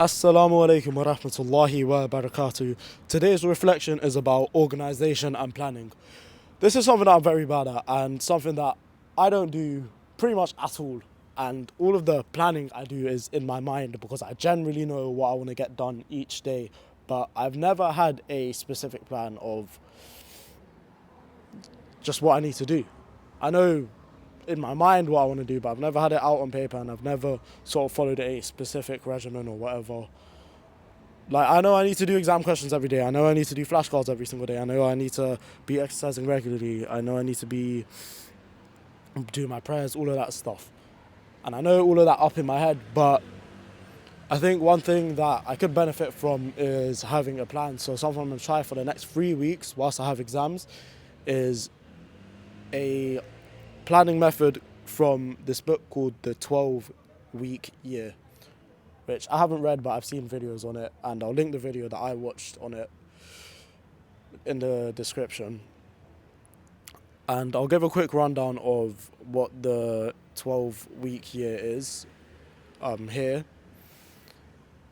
Assalamu alaikum wa rahmatullahi wa barakatuh. Today's reflection is about organization and planning. This is something that I'm very bad at and something that I don't do pretty much at all. And all of the planning I do is in my mind because I generally know what I want to get done each day. But I've never had a specific plan of just what I need to do. I know in my mind what I want to do, but I've never had it out on paper and I've never sort of followed a specific regimen or whatever. Like, I know I need to do exam questions every day. I know I need to do flashcards every single day. I know I need to be exercising regularly. I know I need to be doing my prayers, all of that stuff. And I know all of that up in my head, but I think one thing that I could benefit from is having a plan. So something I'm going to try for the next 3 weeks whilst I have exams is a planning method from this book called The 12-Week Year, which I haven't read, but I've seen videos on it, and I'll link the video that I watched on it in the description. And I'll give a quick rundown of what the 12-week year is here,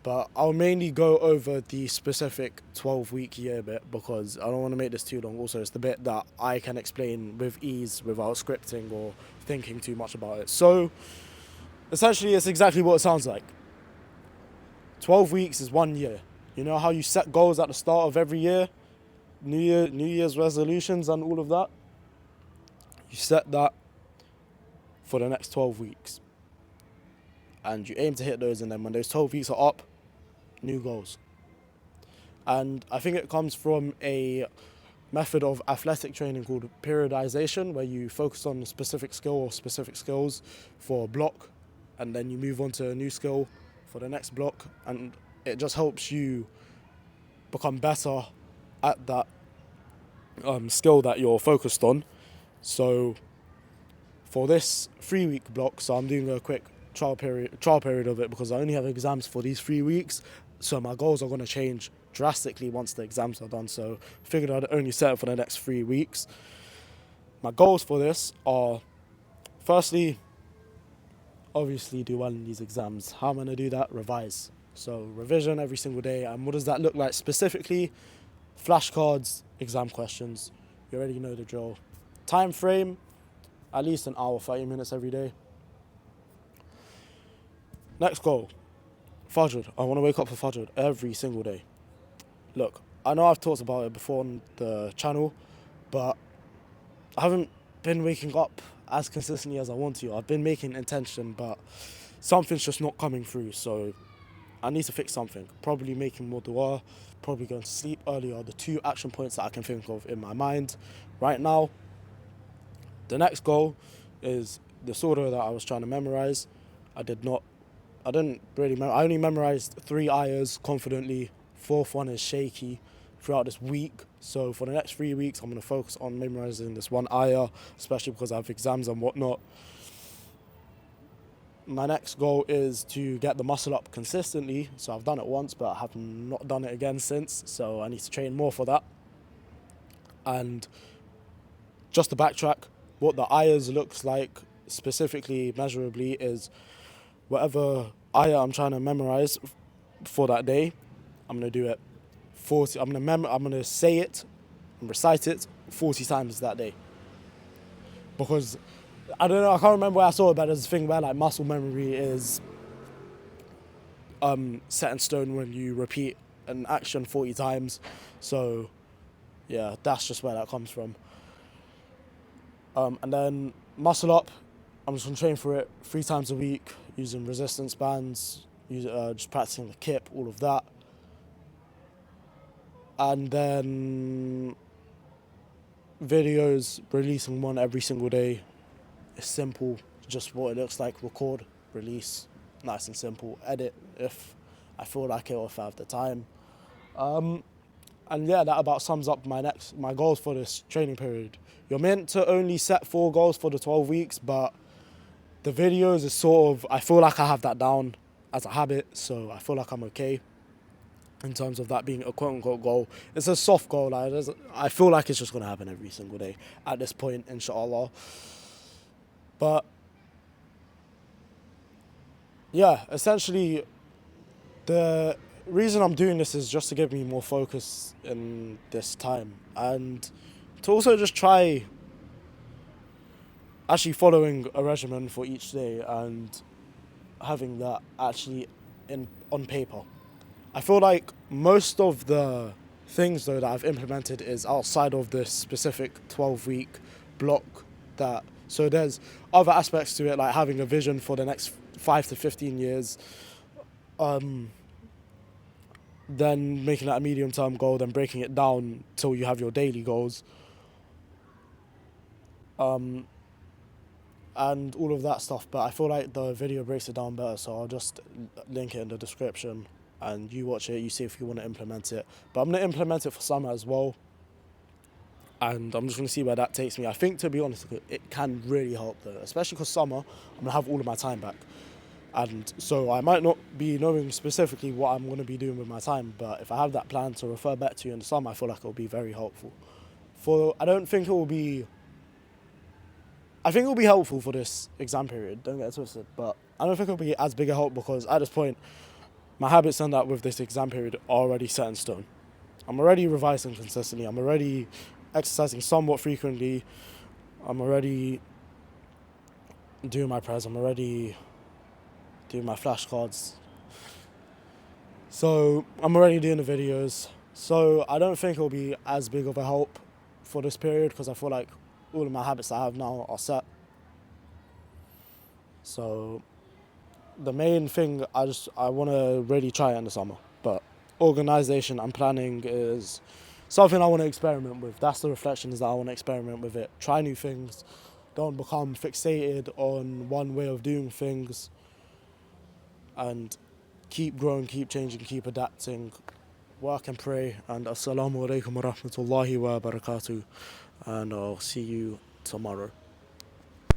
but I'll mainly go over the specific 12-week year bit because I don't want to make this too long. Also, it's the bit that I can explain with ease without scripting or thinking too much about it. So, essentially, it's exactly what it sounds like. 12 weeks is 1 year. You know how you set goals at the start of every year? New Year's resolutions and all of that? You set that for the next 12 weeks. And you aim to hit those, and then when those 12 weeks are up, new goals. And I think it comes from a method of athletic training called periodization, where you focus on a specific skill or specific skills for a block, and then you move on to a new skill for the next block, and it just helps you become better at that skill that you're focused on. So for this 3 week block, so I'm doing a quick trial period of it because I only have exams for these 3 weeks, so my goals are going to change drastically once the exams are done. So I figured I'd only set it for the next 3 weeks. My goals for this are, firstly, obviously do well in these exams. How am I going to do that? Revise. So revision every single day. And what does that look like specifically? Flashcards, exam questions. You already know the drill. Time frame, at least an hour, 30 minutes every day. Next goal, Fajr. I want to wake up for Fajr every single day. Look, I know I've talked about it before on the channel, but I haven't been waking up as consistently as I want to. I've been making intention, but something's just not coming through. So I need to fix something. Probably making more dua, probably going to sleep earlier. The 2 action points that I can think of in my mind right now. The next goal is the surah that I was trying to memorize. I only memorized 3 ayahs confidently. 4th one is shaky throughout this week. So for the next 3 weeks, I'm going to focus on memorizing this 1 ayah, especially because I have exams and whatnot. My next goal is to get the muscle up consistently. So I've done it once, but I have not done it again since. So I need to train more for that. And just to backtrack, what the ayahs looks like specifically, measurably, is whatever ayah I'm trying to memorize for that day, I'm going to do it 40. I'm going to say it and recite it 40 times that day. Because I don't know, I can't remember where I saw it, but there's a thing where like muscle memory is set in stone when you repeat an action 40 times. So yeah, that's just where that comes from. And then muscle up, I'm just going to train for it 3 times a week using resistance bands, just practicing the kip, all of that. And then videos, releasing one every single day. It's simple, just what it looks like. Record, release, nice and simple. Edit if I feel like it or if I have the time. And yeah, that about sums up my goals for this training period. You're meant to only set 4 goals for the 12 weeks, but the videos is sort of, I feel like I have that down as a habit, so I feel like I'm okay in terms of that being a quote-unquote goal. It's a soft goal. I feel like it's just going to happen every single day at this point, inshallah. But yeah, essentially The reason I'm doing this is just to give me more focus in this time, and to also just try actually following a regimen for each day and having that actually on paper. I feel like most of the things though that I've implemented is outside of this specific 12-week block. That so there's other aspects to it, like having a vision for the next 5 to 15 years, then making that a medium-term goal, then breaking it down till you have your daily goals, and all of that stuff. But I feel like the video breaks it down better, so I'll just link it in the description and you watch it, you see if you want to implement it. But I'm going to implement it for summer as well, and I'm just going to see where that takes me. I think, to be honest, it can really help though, especially because summer, I'm going to have all of my time back. And so I might not be knowing specifically what I'm going to be doing with my time, but if I have that plan to refer back to in the summer, I feel like it will be very helpful. I think it will be helpful for this exam period, don't get it twisted, but I don't think it'll be as big a help because at this point, my habits and that with this exam period are already set in stone. I'm already revising consistently, I'm already exercising somewhat frequently, I'm already doing my prayers, I'm already doing my flashcards. So I'm already doing the videos. So I don't think it'll be as big of a help for this period because I feel like all of my habits I have now are set. So the main thing I want to really try it in the summer. But organisation and planning is something I want to experiment with. That's the reflection, is that I want to experiment with it. Try new things. Don't become fixated on one way of doing things. And keep growing, keep changing, keep adapting. Work and pray. And assalamu alaikum wa rahmatullahi wa barakatuh. And I'll see you tomorrow.